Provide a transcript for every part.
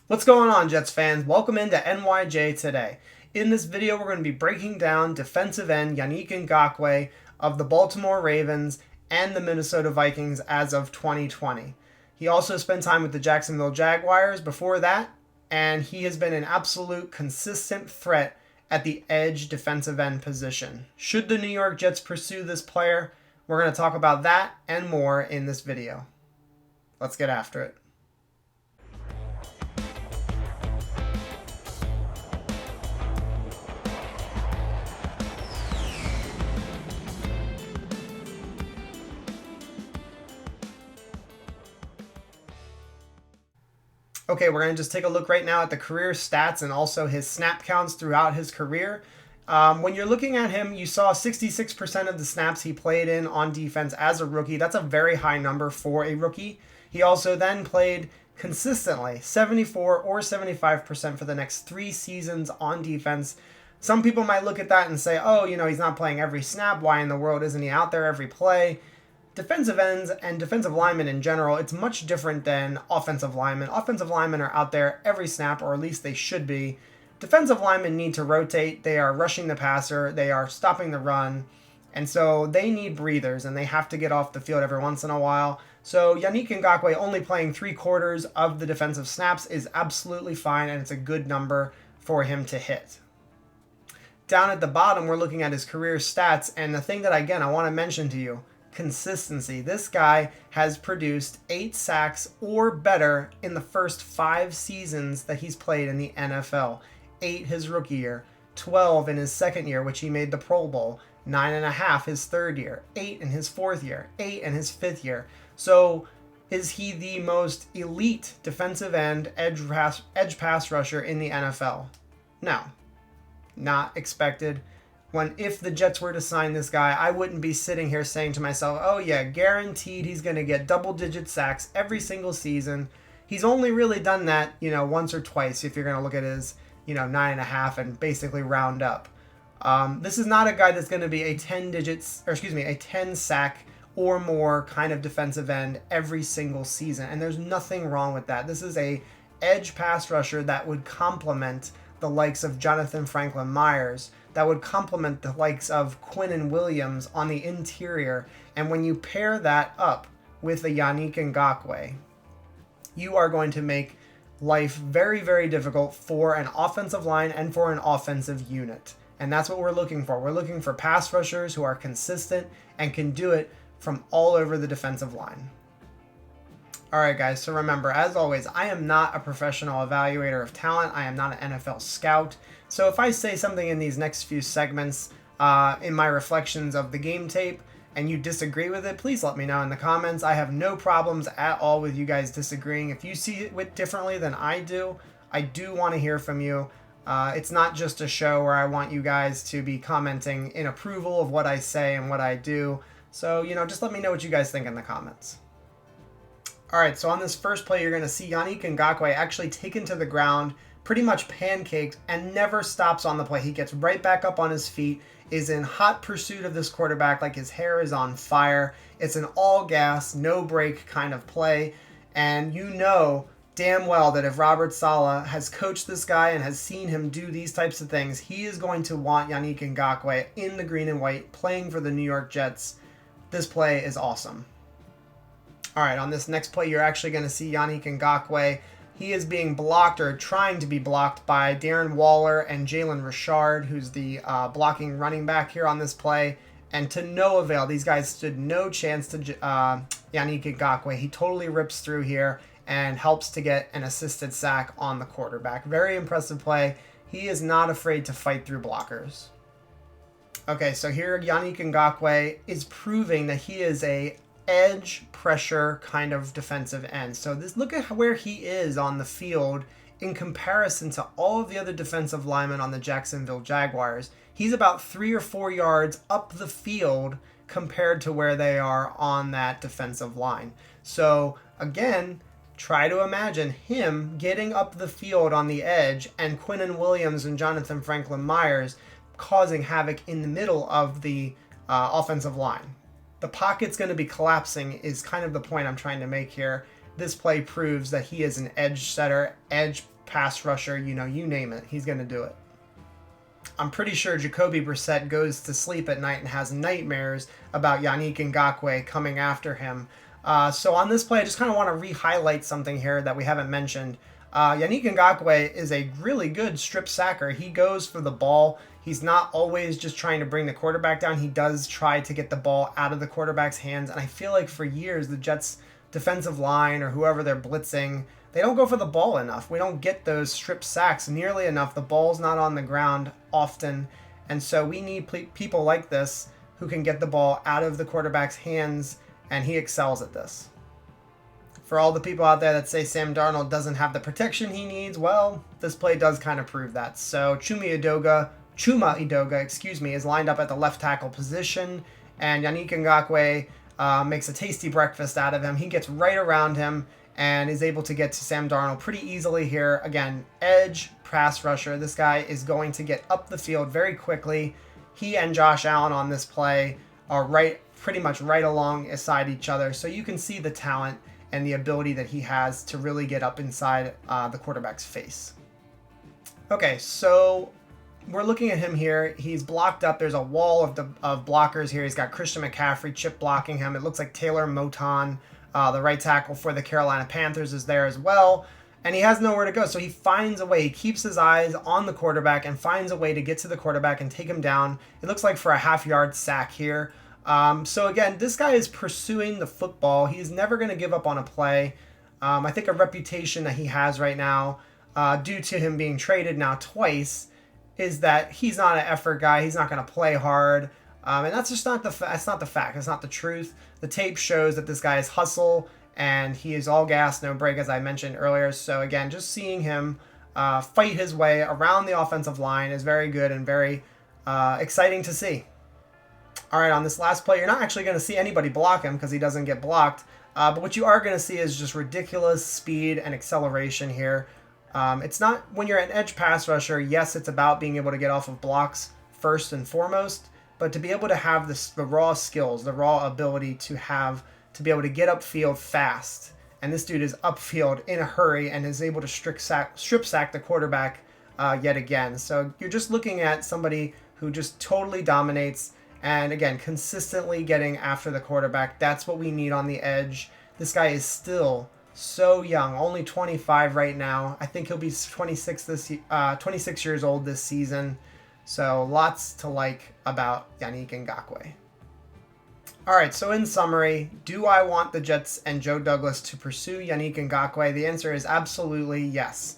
What's going on, Jets fans? Welcome into NYJ today. In this video, we're going to be breaking down defensive end Yannick Ngakoue of the Baltimore Ravens and the Minnesota Vikings as of 2020. He also spent time with the Jacksonville Jaguars before that, and he has been an absolute consistent threat at the edge defensive end position. Should the New York Jets pursue this player? We're going to talk about that and more in this video. Let's get after it. Okay, we're going to just take a look right now at the career stats and also his snap counts throughout his career. When you're looking at him, you saw 66% of the snaps he played in on defense as a rookie. That's a very high number for a rookie. He also then played consistently 74 or 75% for the next 3 seasons on defense. Some people might look at that and say, oh, he's not playing every snap. Why in the world isn't he out there every play? Defensive ends and defensive linemen in general, it's much different than offensive linemen. Offensive linemen are out there every snap, or at least they should be. Defensive linemen need to rotate. They are rushing the passer. They are stopping the run. And so they need breathers, and they have to get off the field every once in a while. So Yannick Ngakoue only playing 3/4 of the defensive snaps is absolutely fine, and it's a good number for him to hit. Down at the bottom, we're looking at his career stats, and the thing that, again, I want to mention to you, consistency. This guy has produced 8 sacks or better in the first 5 seasons that he's played in the NFL. 8 his rookie year, 12 in his second year, which he made the Pro Bowl, 9.5 his third year, 8 in his fourth year, 8 in his fifth year. So is he the most elite defensive end edge pass rusher in the NFL? No, not expected. If the Jets were to sign this guy, I wouldn't be sitting here saying to myself, oh yeah, guaranteed he's going to get double-digit sacks every single season. He's only really done that, once or twice if you're going to look at his, 9.5 and basically round up. This is not a guy that's going to be a 10 sack or more kind of defensive end every single season, and there's nothing wrong with that. This is a edge pass rusher that would complement the likes of Jonathan Franklin Myers, that would complement the likes of Quinnen Williams on the interior. And when you pair that up with a Yannick Ngakoue, you are going to make life very, very difficult for an offensive line and for an offensive unit. And that's what we're looking for. We're looking for pass rushers who are consistent and can do it from all over the defensive line. All right, guys, so remember, as always, I am not a professional evaluator of talent. I am not an NFL scout. So if I say something in these next few segments in my reflections of the game tape and you disagree with it, please let me know in the comments. I have no problems at all with you guys disagreeing. If you see it differently than I do want to hear from you. It's not just a show where I want you guys to be commenting in approval of what I say and what I do. So, just let me know what you guys think in the comments. All right, so on this first play, you're going to see Yannick Ngakoue actually taken to the ground, pretty much pancaked, and never stops on the play. He gets right back up on his feet, is in hot pursuit of this quarterback like his hair is on fire. It's an all-gas, no-break kind of play, and you know damn well that if Robert Saleh has coached this guy and has seen him do these types of things, he is going to want Yannick Ngakoue in the green and white playing for the New York Jets. This play is awesome. All right, on this next play, you're actually going to see Yannick Ngakoue. He is being blocked or trying to be blocked by Darren Waller and Jalen Richard, who's the blocking running back here on this play. And to no avail, these guys stood no chance to Yannick Ngakoue. He totally rips through here and helps to get an assisted sack on the quarterback. Very impressive play. He is not afraid to fight through blockers. Okay, so here Yannick Ngakoue is proving that he is a edge pressure kind of defensive end. So look at where he is on the field in comparison to all of the other defensive linemen on the Jacksonville Jaguars. He's about 3 or 4 yards up the field compared to where they are on that defensive line. So again, try to imagine him getting up the field on the edge and Quinnen Williams and Jonathan Franklin Myers causing havoc in the middle of the offensive line. The pocket's going to be collapsing is kind of the point I'm trying to make here. this play proves that he is an edge setter, edge pass rusher, you name it. He's going to do it. I'm pretty sure Jacoby Brissett goes to sleep at night and has nightmares about Yannick Ngakoue coming after him. So on this play, I just kind of want to re-highlight something here that we haven't mentioned. Yannick Ngakoue is a really good strip sacker. He goes for the ball. He's not always just trying to bring the quarterback down. He does try to get the ball out of the quarterback's hands. And I feel like for years, the Jets' defensive line or whoever they're blitzing, they don't go for the ball enough. We don't get those strip sacks nearly enough. The ball's not on the ground often. And so we need people like this who can get the ball out of the quarterback's hands, and he excels at this. For all the people out there that say Sam Darnold doesn't have the protection he needs, well, this play does kind of prove that. So Chuma Edoga, is lined up at the left tackle position, and Yannick Ngakoue makes a tasty breakfast out of him. He gets right around him and is able to get to Sam Darnold pretty easily here. Again, edge pass rusher. This guy is going to get up the field very quickly. He and Josh Allen on this play are pretty much right alongside each other. So you can see the talent and the ability that he has to really get up inside the quarterback's face. Okay, so we're looking at him here. He's blocked up. There's a wall of blockers here. He's got Christian McCaffrey chip blocking him. It looks like Taylor Moton, the right tackle for the Carolina Panthers, is there as well. And he has nowhere to go. So he finds a way. He keeps his eyes on the quarterback and finds a way to get to the quarterback and take him down. It looks like for a half-yard sack here. So again, this guy is pursuing the football. He's never going to give up on a play. I think a reputation that he has right now, due to him being traded now twice, is that he's not an effort guy. He's not going to play hard. And that's just not that's not the fact. It's not the truth. The tape shows that this guy is hustle, and he is all gas, no break, as I mentioned earlier. So again, just seeing him fight his way around the offensive line is very good and very exciting to see. All right, on this last play, you're not actually going to see anybody block him because he doesn't get blocked. But what you are going to see is just ridiculous speed and acceleration here. It's not, when you're an edge pass rusher, yes, it's about being able to get off of blocks first and foremost, but to be able to have the raw skills, the raw ability to be able to get upfield fast. And this dude is upfield in a hurry and is able to strip sack the quarterback yet again. So you're just looking at somebody who just totally dominates. And again, consistently getting after the quarterback. That's what we need on the edge. This guy is still so young, only 25 right now. I think he'll be 26 years old this season. So lots to like about Yannick Ngakoue. All right, so in summary, do I want the Jets and Joe Douglas to pursue Yannick Ngakoue? The answer is absolutely yes.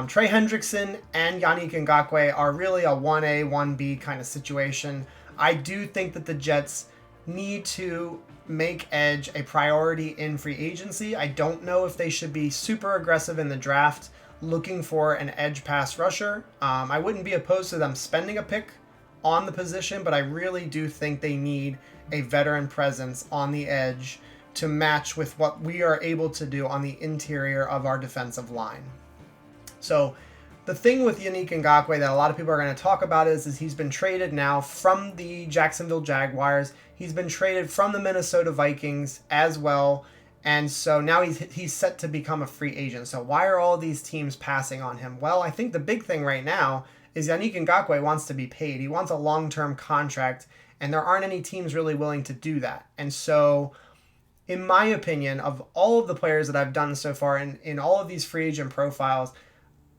Trey Hendrickson and Yannick Ngakoue are really a 1A, 1B kind of situation. I do think that the Jets need to make edge a priority in free agency. I don't know if they should be super aggressive in the draft looking for an edge pass rusher. I wouldn't be opposed to them spending a pick on the position, but I really do think they need a veteran presence on the edge to match with what we are able to do on the interior of our defensive line. So the thing with Yannick Ngakoue that a lot of people are going to talk about is he's been traded now from the Jacksonville Jaguars. He's been traded from the Minnesota Vikings as well. And so now he's set to become a free agent. So why are all these teams passing on him? Well, I think the big thing right now is Yannick Ngakoue wants to be paid. He wants a long-term contract, and there aren't any teams really willing to do that. And so in my opinion, of all of the players that I've done so far in all of these free agent profiles,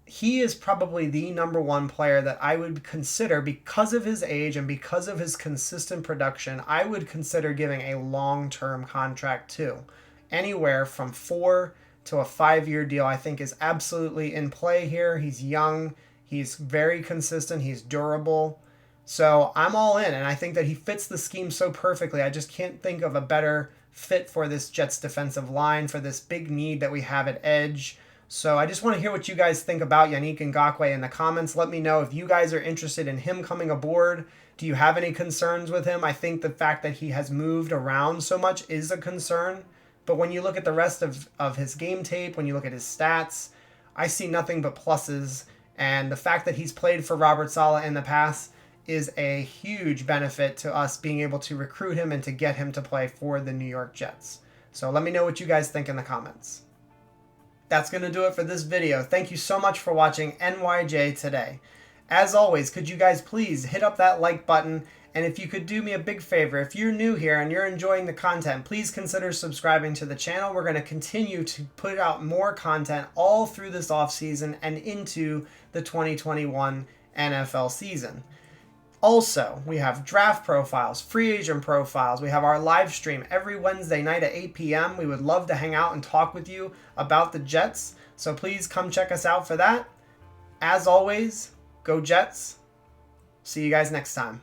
he is probably the number one player that I would consider, because of his age and because of his consistent production, I would consider giving a long-term contract to. Anywhere from 4 to a 5-year deal, I think, is absolutely in play here. He's young. He's very consistent. He's durable. So I'm all in, and I think that he fits the scheme so perfectly. I just can't think of a better fit for this Jets defensive line, for this big need that we have at edge. So I just want to hear what you guys think about Yannick Ngakoue in the comments. Let me know if you guys are interested in him coming aboard. Do you have any concerns with him? I think the fact that he has moved around so much is a concern. But when you look at the rest of his game tape, when you look at his stats, I see nothing but pluses. And the fact that he's played for Robert Saleh in the past is a huge benefit to us being able to recruit him and to get him to play for the New York Jets. So let me know what you guys think in the comments. that's going to do it for this video. Thank you so much for watching NYJ Today. As always, could you guys please hit up that like button, and if you could do me a big favor, if you're new here and you're enjoying the content, please consider subscribing to the channel. We're going to continue to put out more content all through this offseason and into the 2021 NFL season. Also, we have draft profiles, free agent profiles. We have our live stream every Wednesday night at 8 p.m. We would love to hang out and talk with you about the Jets, so please come check us out for that. As always, go Jets. See you guys next time.